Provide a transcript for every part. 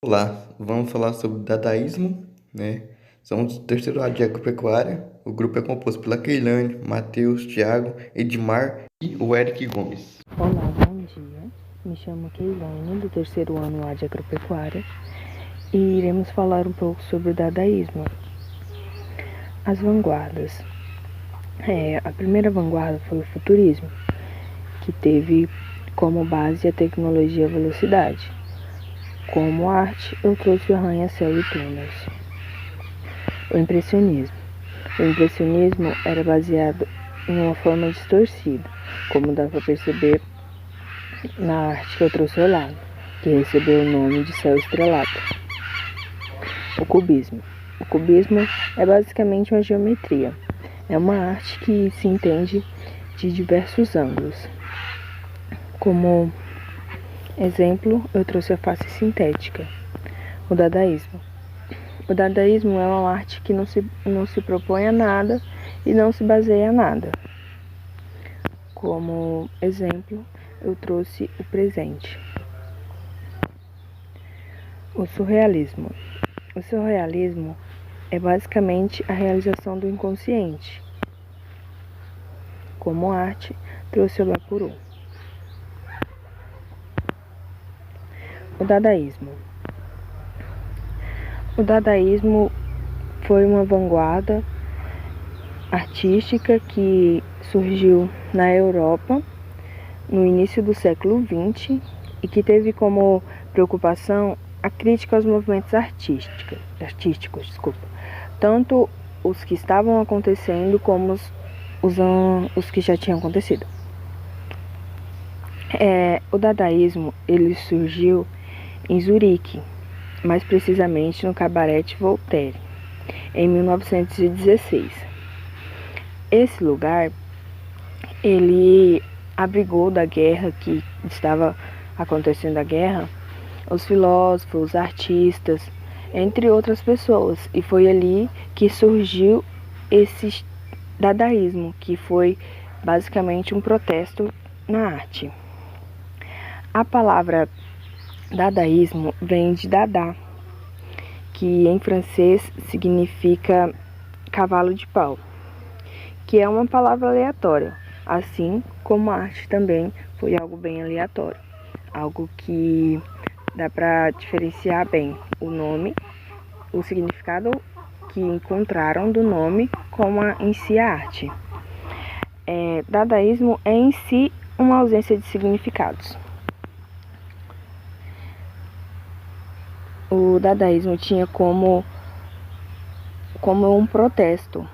Olá, vamos falar sobre dadaísmo, né? Somos do terceiro ano de agropecuária. O grupo é composto pela Keilane, Matheus, Thiago, Edmar e o Eric Gomes. Olá, bom dia. Me chamo Keilane, do terceiro ano A de agropecuária, e iremos falar um pouco sobre o dadaísmo. As vanguardas. A primeira vanguarda foi o futurismo, que teve como base a tecnologia e a velocidade. Como arte, eu trouxe o arranha-céu e túneis. O impressionismo. O impressionismo era baseado em uma forma distorcida, como dá para perceber na arte que eu trouxe ao lado, que recebeu o nome de céu estrelado. O cubismo. O cubismo é basicamente uma geometria. É uma arte que se entende de diversos ângulos. Como exemplo, eu trouxe a face sintética. O dadaísmo. O dadaísmo é uma arte que não se propõe a nada e não se baseia em nada. Como exemplo, eu trouxe o presente. O surrealismo. O surrealismo é basicamente a realização do inconsciente. Como arte, trouxe o Bapuru. O dadaísmo. O dadaísmo foi uma vanguarda artística que surgiu na Europa no início do século XX e que teve como preocupação a crítica aos movimentos artísticos, tanto os que estavam acontecendo como os que já tinham acontecido. O dadaísmo ele surgiu em Zurique, mais precisamente no Cabaret Voltaire, em 1916. Esse lugar ele abrigou da guerra que estava acontecendo a guerra, os filósofos, os artistas, entre outras pessoas. E foi ali que surgiu esse dadaísmo, que foi basicamente um protesto na arte. A palavra dadaísmo vem de dada, que em francês significa cavalo de pau, que é uma palavra aleatória, assim como a arte também foi algo bem aleatório, algo que dá para diferenciar bem o nome, o significado que encontraram do nome como em si a arte. Dadaísmo é em si uma ausência de significados. O dadaísmo tinha como um protesto.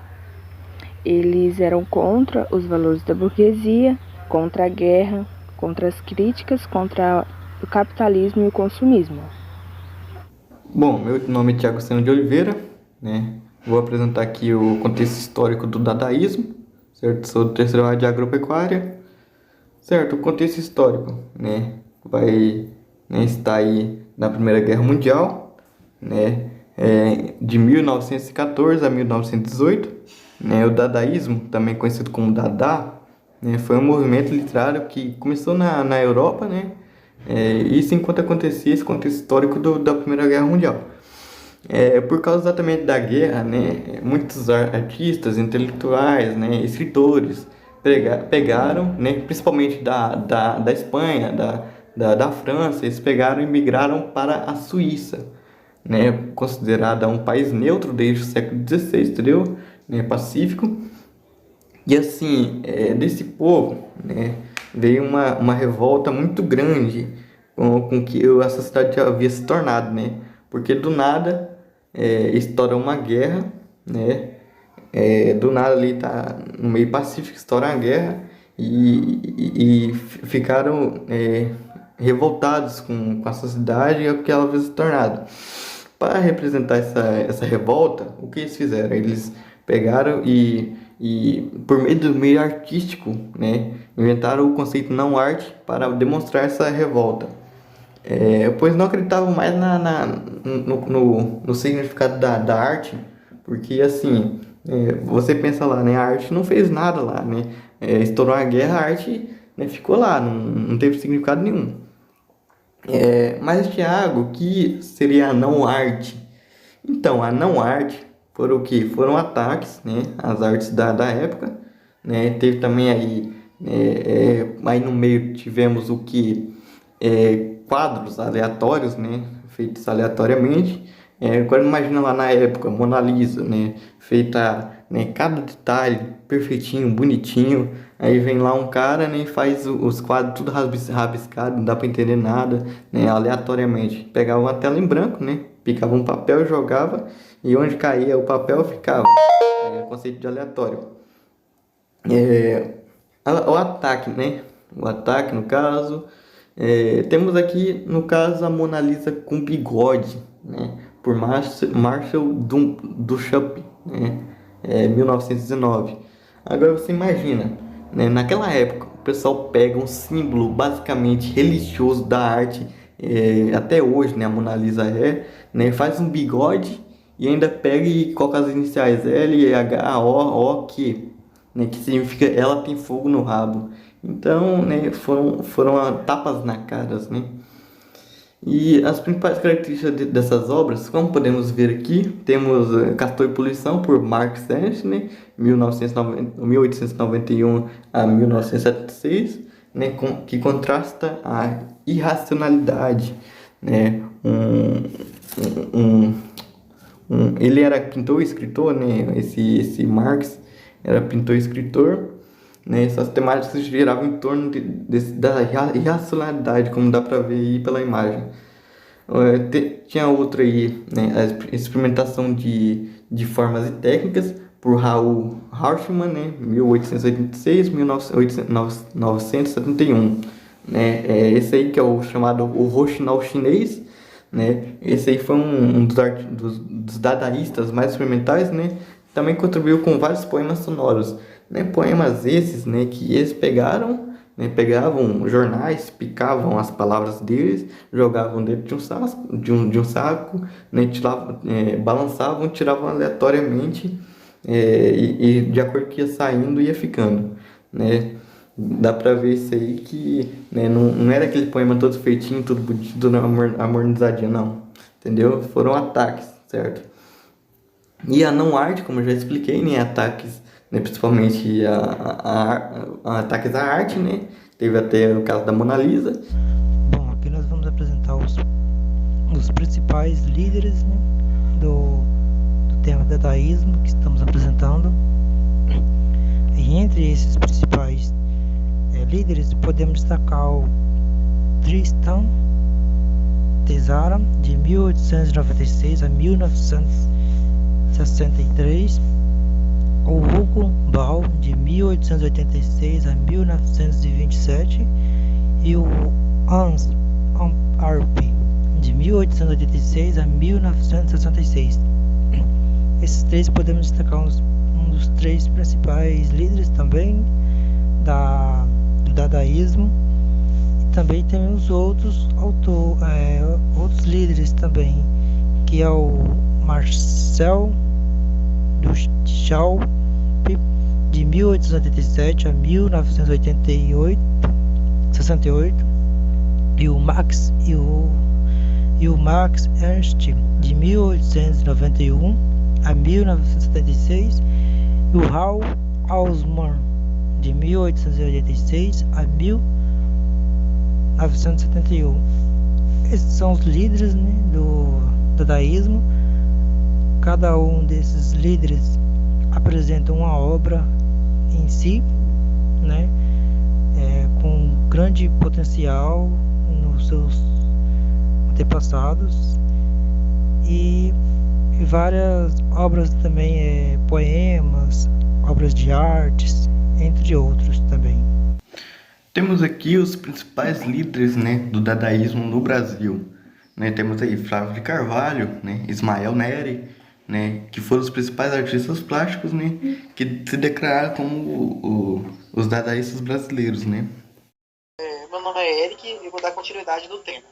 Eles eram contra os valores da burguesia, contra a guerra, contra as críticas, contra o capitalismo e o consumismo. Bom, meu nome é Thiago Sena de Oliveira, né? Vou apresentar aqui o contexto histórico do dadaísmo, certo? Sou do terceiro ano de agropecuária, certo? O contexto histórico, né? Vai, né, estar aí na Primeira Guerra Mundial, né? De 1914 a 1918, né? O dadaísmo, também conhecido como Dada, né? Foi um movimento literário que começou na Europa, né? Isso enquanto acontecia esse contexto histórico da Primeira Guerra Mundial. Por causa exatamente da guerra, né, muitos artistas, intelectuais, né, escritores pegaram, né, principalmente da Espanha, da França, eles pegaram e migraram para a Suíça, né, considerada um país neutro desde o século XVI, entendeu? Né, pacífico. E assim, desse povo, né, veio uma revolta muito grande com que essa cidade havia se tornado, né? Porque do nada estoura uma guerra, né? Do nada ali tá no meio pacífico, estoura uma guerra e ficaram revoltados com essa cidade e o que ela havia se tornado. Para representar essa revolta, o que eles fizeram? Eles pegaram e por meio do meio artístico, né, inventaram o conceito não arte para demonstrar essa revolta. Pois não acreditavam mais no significado da arte, porque assim, você pensa lá, né, a arte não fez nada lá, né, estourou a guerra, a arte, né, ficou lá, não teve significado nenhum. Mas, Thiago, o que seria a não arte? Então, a não arte foram o quê? Foram ataques, né, às artes da época, né? Teve também aí, aí no meio tivemos o que? Quadros aleatórios, né, feitos aleatoriamente. Agora imagina lá na época, Mona Lisa, né, feita, né, cada detalhe perfeitinho, bonitinho. Aí vem lá um cara, né, e faz os quadros tudo rabiscado, não dá pra entender nada, né, aleatoriamente. Pegava uma tela em branco, né, picava um papel e jogava, e onde caía o papel ficava. Conceito de aleatório. É, o ataque, né? O ataque, no caso. Temos aqui, no caso, a Mona Lisa com bigode, né? Por Marcel Duchamp, né? 1919. Agora você imagina, né? Naquela época, o pessoal pega um símbolo basicamente religioso da arte, até hoje, né? A Mona Lisa né? Faz um bigode e ainda pega e coloca as iniciais L, H, O, Q, né, que significa ela tem fogo no rabo. Então, né, foram tapas na cara, né? E as principais características dessas obras, como podemos ver aqui, temos Castor e Poluição, por Mark Sennett, né, 1891 a 1976, né, que contrasta a irracionalidade, né, um, ele era pintor e escritor, né, esse Marx era pintor e escritor, né, essas temáticas giravam em torno da irracionalidade, como dá para ver aí pela imagem. Tinha outra aí, né, a experimentação de formas e técnicas por Raoul Hartmann, né, 1886, 1971, né, esse aí que é o chamado o Roxinol chinês, né, esse aí foi um dos dadaístas mais experimentais, né, também contribuiu com vários poemas sonoros, né, poemas esses, né, que eles pegaram, né, pegavam jornais, picavam as palavras deles, jogavam dentro de um saco, de um saco, né, balançavam, tiravam aleatoriamente, e de acordo com que ia saindo ia ficando, né. Dá pra ver isso aí que, né, não era aquele poema todo feitinho, tudo bonito, tudo harmonizadinho, não, entendeu? Foram ataques, certo? E a não arte, como eu já expliquei, né, ataques, né, principalmente ataques à arte, né, teve até o caso da Mona Lisa. Bom, aqui nós vamos apresentar os principais líderes, né, do tema dadaísmo que estamos apresentando. E entre esses principais líderes podemos destacar o Tristan Tzara, de 1896 a 1963, o Hugo Ball, de 1886 a 1927, e o Hans Arp, de 1886 a 1966. Esses três podemos destacar um dos três principais líderes também do dadaísmo. E também temos outros outros líderes também, que é o Marcel Duchamp, de 1887 a 1968, e o Max Ernst, de 1891 a 1976, e o Raoul Hausmann, de 1886 a 1971. Esses são os líderes, né, do dadaísmo. Cada um desses líderes apresenta uma obra em si, né, com grande potencial nos seus antepassados, e várias obras também, poemas, obras de artes, entre outros também. Temos aqui os principais líderes, né, do dadaísmo no Brasil, né? Temos aí Flávio de Carvalho, né, Ismael Neri, né, que foram os principais artistas plásticos, né, que se declararam como os dadaístas brasileiros, né. Meu nome é Eric e vou dar continuidade no tema.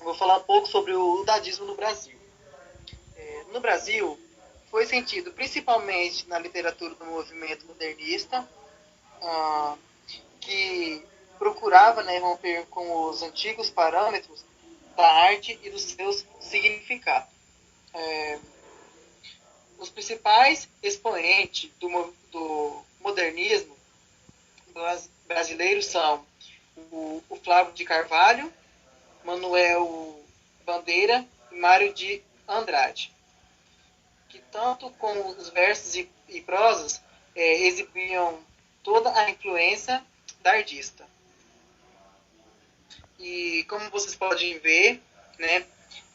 Vou falar um pouco sobre o dadaísmo no Brasil. No Brasil, foi sentido principalmente na literatura do movimento modernista, que procurava, né, romper com os antigos parâmetros da arte e dos seus significados. Os principais expoentes do modernismo brasileiro são o Flávio de Carvalho, Manuel Bandeira e Mário de Andrade, que tanto com os versos e prosas exibiam toda a influência da artista. E como vocês podem ver, né,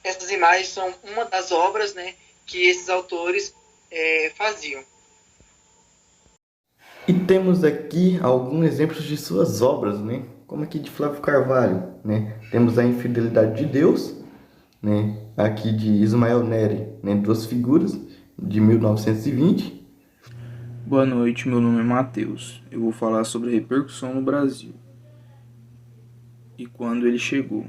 essas imagens são uma das obras, né, que esses autores faziam. E temos aqui alguns exemplos de suas obras, né? Como aqui de Flávio Carvalho, né? Temos a Infidelidade de Deus, né? Aqui de Ismael Neri, né? Duas Figuras, de 1920. Boa noite, meu nome é Matheus. Eu vou falar sobre a repercussão no Brasil e quando ele chegou.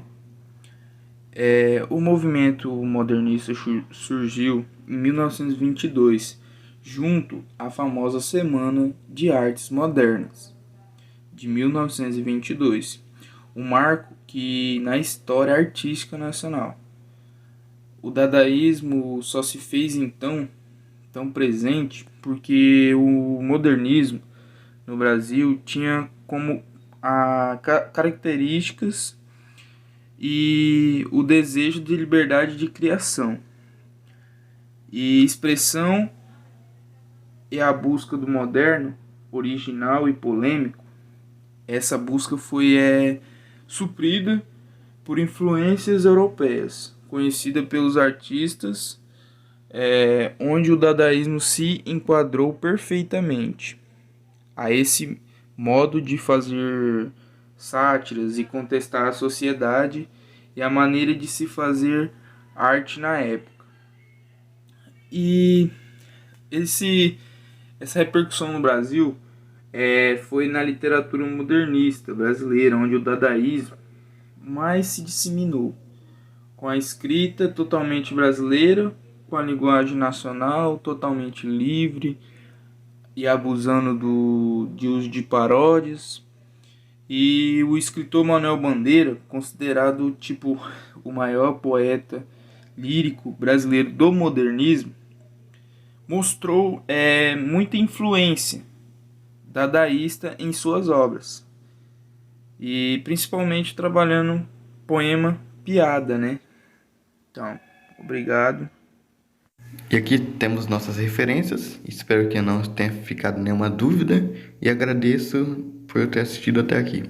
O movimento modernista surgiu em 1922, junto à famosa Semana de Artes Modernas, de 1922, um marco que na história artística nacional. O dadaísmo só se fez então tão presente porque o modernismo no Brasil tinha como características e o desejo de liberdade de criação e expressão, e a busca do moderno, original e polêmico. Essa busca foi suprida por influências europeias, conhecida pelos artistas, onde o dadaísmo se enquadrou perfeitamente a esse modo de fazer sátiras e contestar a sociedade e a maneira de se fazer arte na época. E essa repercussão no Brasil foi na literatura modernista brasileira, onde o dadaísmo mais se disseminou, com a escrita totalmente brasileira, com a linguagem nacional totalmente livre e abusando de uso de paródias. E o escritor Manuel Bandeira, considerado o maior poeta lírico brasileiro do modernismo, mostrou muita influência dadaísta em suas obras, e principalmente trabalhando poema piada, né? Então, obrigado. E aqui temos nossas referências. Espero que não tenha ficado nenhuma dúvida e agradeço por ter assistido até aqui.